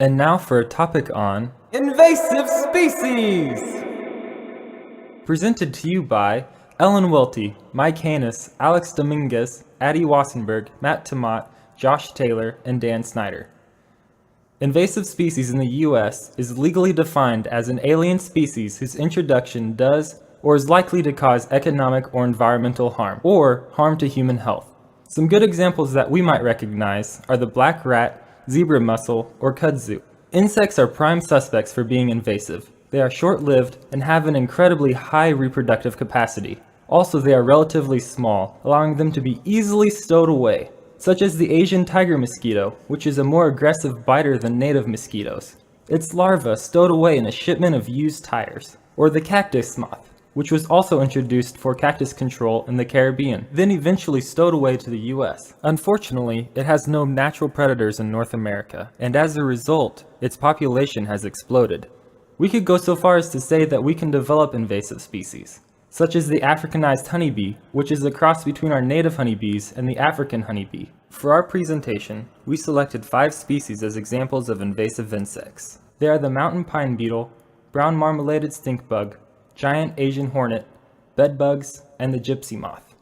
And now for a topic on Invasive species! presented to you by Ellen Welty, Mike Hannes, Alex Dominguez, Addie Wassenberg, Matt Tomat, Josh Taylor, and Dan Snyder. Invasive species in the U.S. is legally defined as an alien species whose introduction does or is likely to cause economic or environmental harm, or harm to human health. Some good examples that we might recognize are the black rat, zebra mussel, or kudzu. Insects are prime suspects for being invasive. They are short-lived and have an incredibly high reproductive capacity. Also, they are relatively small, allowing them to be easily stowed away, such as the Asian tiger mosquito, which is a more aggressive biter than native mosquitoes. Its larvae stowed away in a shipment of used tires. Or the cactus moth, which was also introduced for cactus control in the Caribbean, then eventually stowed away to the US. Unfortunately, it has no natural predators in North America, and as a result, its population has exploded. We could go so far as to say that we can develop invasive species, such as the Africanized honeybee, which is a cross between our native honeybees and the African honeybee. For our presentation, we selected 5 species as examples of invasive insects. They are the mountain pine beetle, brown marmorated stink bug, giant Asian hornet, bedbugs, and the gypsy moth.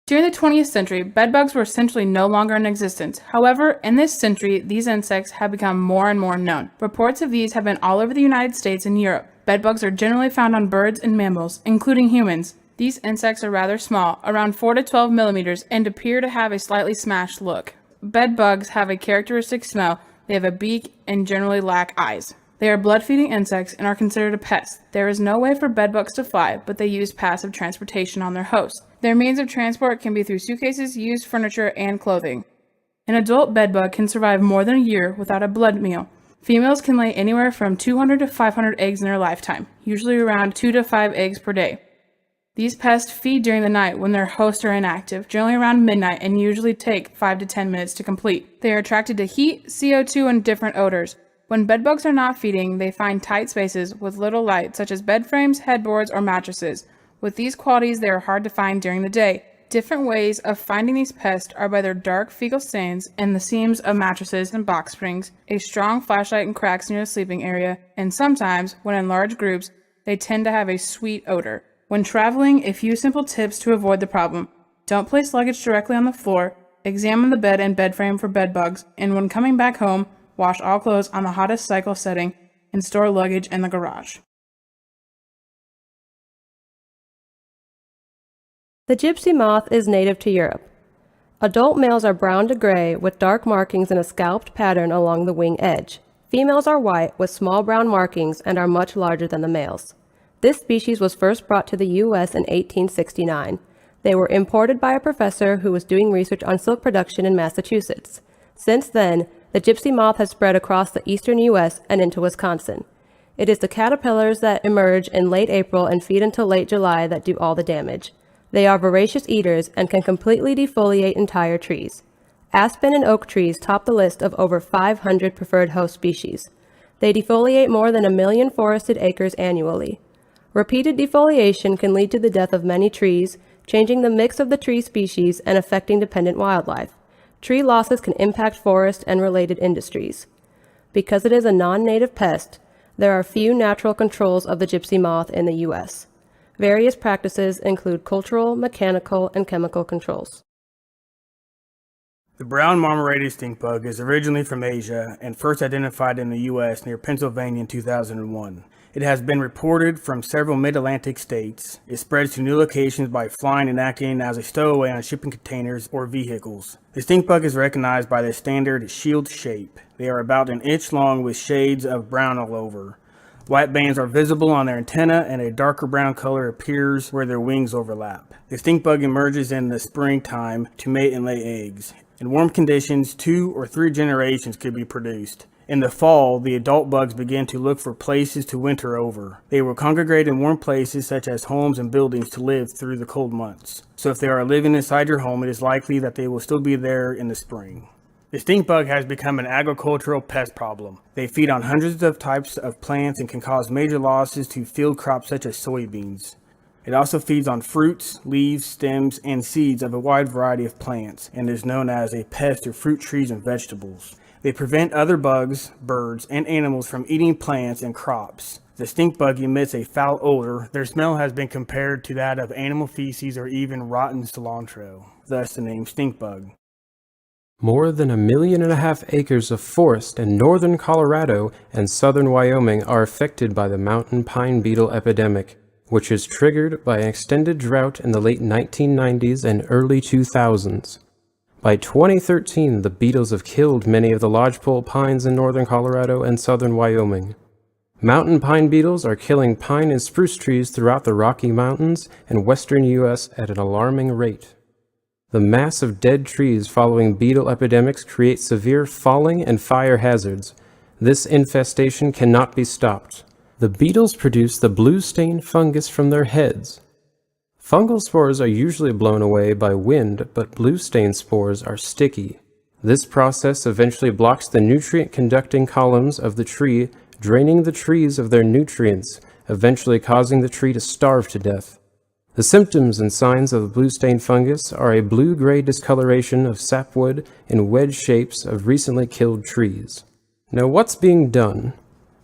During the 20th century, bedbugs were essentially no longer in existence. However, in this century, these insects have become more and more known. Reports of these have been all over the United States and Europe. Bedbugs are generally found on birds and mammals, including humans. These insects are rather small, around 4 to 12 millimeters, and appear to have a slightly smashed look. Bedbugs have a characteristic smell. They have a beak and generally lack eyes. They are blood-feeding insects and are considered a pest. There is no way for bedbugs to fly, but they use passive transportation on their host. Their means of transport can be through suitcases, used furniture, and clothing. An adult bedbug can survive more than a year without a blood meal. Females can lay anywhere from 200 to 500 eggs in their lifetime, usually around 2 to 5 eggs per day. These pests feed during the night when their hosts are inactive, generally around midnight, and usually take 5 to 10 minutes to complete. They are attracted to heat, CO2, and different odors. When bedbugs are not feeding, they find tight spaces with little light, such as bed frames, headboards, or mattresses. With these qualities, they are hard to find during the day. Different ways of finding these pests are by their dark fecal stains in the seams of mattresses and box springs, a strong flashlight in cracks near the sleeping area, and sometimes, when in large groups, they tend to have a sweet odor. When traveling, a few simple tips to avoid the problem. Don't place luggage directly on the floor, examine the bed and bed frame for bed bugs, and when coming back home, wash all clothes on the hottest cycle setting and store luggage in the garage. The gypsy moth is native to Europe. Adult males are brown to gray with dark markings and a scalloped pattern along the wing edge. Females are white with small brown markings and are much larger than the males. This species was first brought to the U.S. in 1869. They were imported by a professor who was doing research on silk production in Massachusetts. Since then, the gypsy moth has spread across the eastern U.S. and into Wisconsin. It is the caterpillars that emerge in late April and feed until late July that do all the damage. They are voracious eaters and can completely defoliate entire trees. Aspen and oak trees top the list of over 500 preferred host species. They defoliate more than 1 million forested acres annually. Repeated defoliation can lead to the death of many trees, changing the mix of the tree species and affecting dependent wildlife. Tree losses can impact forest and related industries. Because it is a non-native pest, there are few natural controls of the gypsy moth in the U.S. Various practices include cultural, mechanical, and chemical controls. The brown marmorated stink bug is originally from Asia and first identified in the U.S. near Pennsylvania in 2001. It has been reported from several mid-Atlantic states. It spreads to new locations by flying and acting as a stowaway on shipping containers or vehicles. The stink bug is recognized by their standard shield shape. They are about an inch long with shades of brown all over. White bands are visible on their antenna and a darker brown color appears where their wings overlap. The stink bug emerges in the springtime to mate and lay eggs. In warm conditions, 2 or 3 generations could be produced. In the fall, the adult bugs begin to look for places to winter over. They will congregate in warm places such as homes and buildings to live through the cold months. So if they are living inside your home, it is likely that they will still be there in the spring. The stink bug has become an agricultural pest problem. They feed on hundreds of types of plants and can cause major losses to field crops such as soybeans. It also feeds on fruits, leaves, stems, and seeds of a wide variety of plants and is known as a pest of fruit trees and vegetables. They prevent other bugs, birds, and animals from eating plants and crops. The stink bug emits a foul odor. Their smell has been compared to that of animal feces or even rotten cilantro, thus the name stink bug. More than 1.5 million acres of forest in northern Colorado and southern Wyoming are affected by the mountain pine beetle epidemic, which is triggered by an extended drought in the late 1990s and early 2000s. By 2013, the beetles have killed many of the lodgepole pines in northern Colorado and southern Wyoming. Mountain pine beetles are killing pine and spruce trees throughout the Rocky Mountains and western U.S. at an alarming rate. The mass of dead trees following beetle epidemics creates severe falling and fire hazards. This infestation cannot be stopped. The beetles produce the blue stain fungus from their heads. Fungal spores are usually blown away by wind, but blue stain spores are sticky. This process eventually blocks the nutrient-conducting columns of the tree, draining the trees of their nutrients, eventually causing the tree to starve to death. The symptoms and signs of the blue stain fungus are a blue-gray discoloration of sapwood and wedge shapes of recently killed trees. Now, what's being done?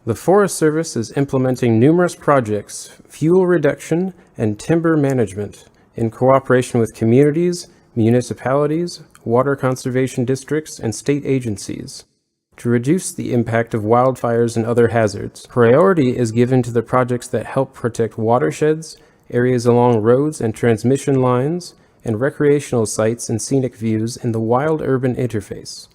The Forest Service is implementing numerous projects, fuel reduction, and timber management, in cooperation with communities, municipalities, water conservation districts, and state agencies, to reduce the impact of wildfires and other hazards. Priority is given to the projects that help protect watersheds, areas along roads and transmission lines, and recreational sites and scenic views in the wild-urban interface.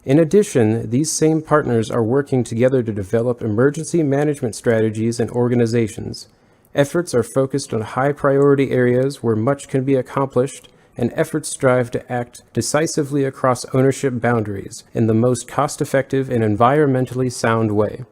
In addition, these same partners are working together to develop emergency management strategies and organizations. Efforts are focused on high-priority areas where much can be accomplished, and efforts strive to act decisively across ownership boundaries in the most cost-effective and environmentally sound way.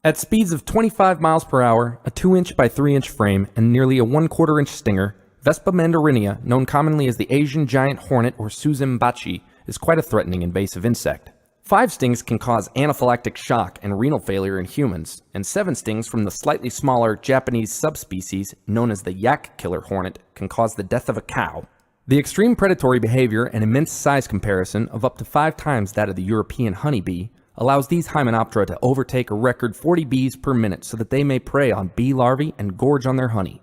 At speeds of 25 miles per hour, a 2-inch by 3-inch frame, and nearly a 1/4 inch stinger, Vespa mandarinia, known commonly as the Asian giant hornet or Suzumbachi, is quite a threatening invasive insect. 5 stings can cause anaphylactic shock and renal failure in humans, and 7 stings from the slightly smaller Japanese subspecies known as the yak killer hornet can cause the death of a cow. The extreme predatory behavior and immense size comparison of up to 5 times that of the European honeybee allows these Hymenoptera to overtake a record 40 bees per minute so that they may prey on bee larvae and gorge on their honey.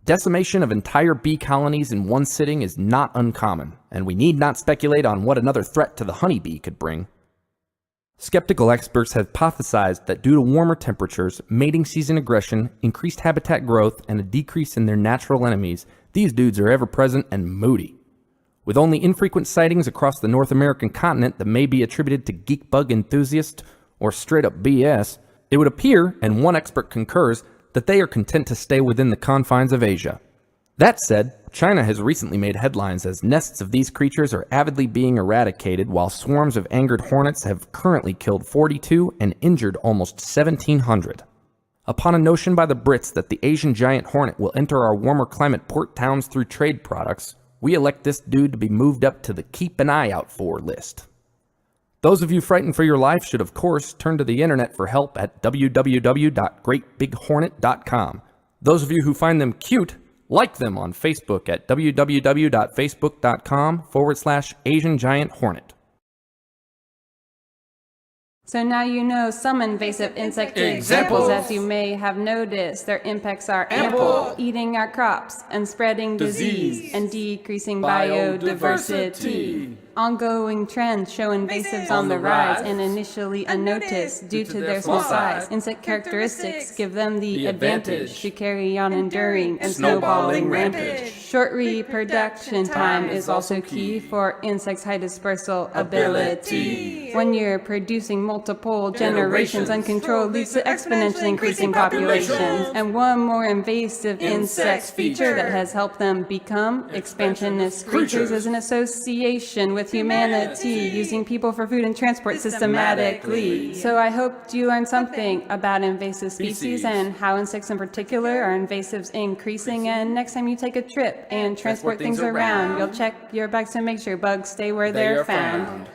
Decimation of entire bee colonies in one sitting is not uncommon, and we need not speculate on what another threat to the honeybee could bring. Skeptical experts have hypothesized that due to warmer temperatures, mating season aggression, increased habitat growth, and a decrease in their natural enemies, these dudes are ever-present and moody. With only infrequent sightings across the North American continent that may be attributed to geek bug enthusiasts or straight-up BS, it would appear, and one expert concurs, that they are content to stay within the confines of Asia. That said, China has recently made headlines as nests of these creatures are avidly being eradicated, while swarms of angered hornets have currently killed 42 and injured almost 1,700. Upon a notion by the Brits that the Asian giant hornet will enter our warmer climate port towns through trade products, we elect this dude to be moved up to the keep an eye out for list. Those of you frightened for your life should, of course, turn to the internet for help at www.greatbighornet.com. Those of you who find them cute, like them on Facebook at www.facebook.com/Asian Giant Hornet. So now you know some invasive insect examples. As you may have noticed, their impacts are ample, eating our crops and spreading disease and decreasing biodiversity. Ongoing trends show invasives on the rise and initially unnoticed due to their small size. Insect characteristics give them the advantage to carry on enduring and snowballing rampage. Short reproduction time is also key for insects' high dispersal ability. When you're producing multiple generations, uncontrolled leads to exponentially increasing populations. And one more invasive insect feature that has helped them become expansionist creatures is an association with humanity, using people for food and transport systematically. So I hope you learned something about invasive species and how insects in particular are invasives increasing. And next time you take a trip and transport things around, you'll check your bags to make sure bugs stay where they're found.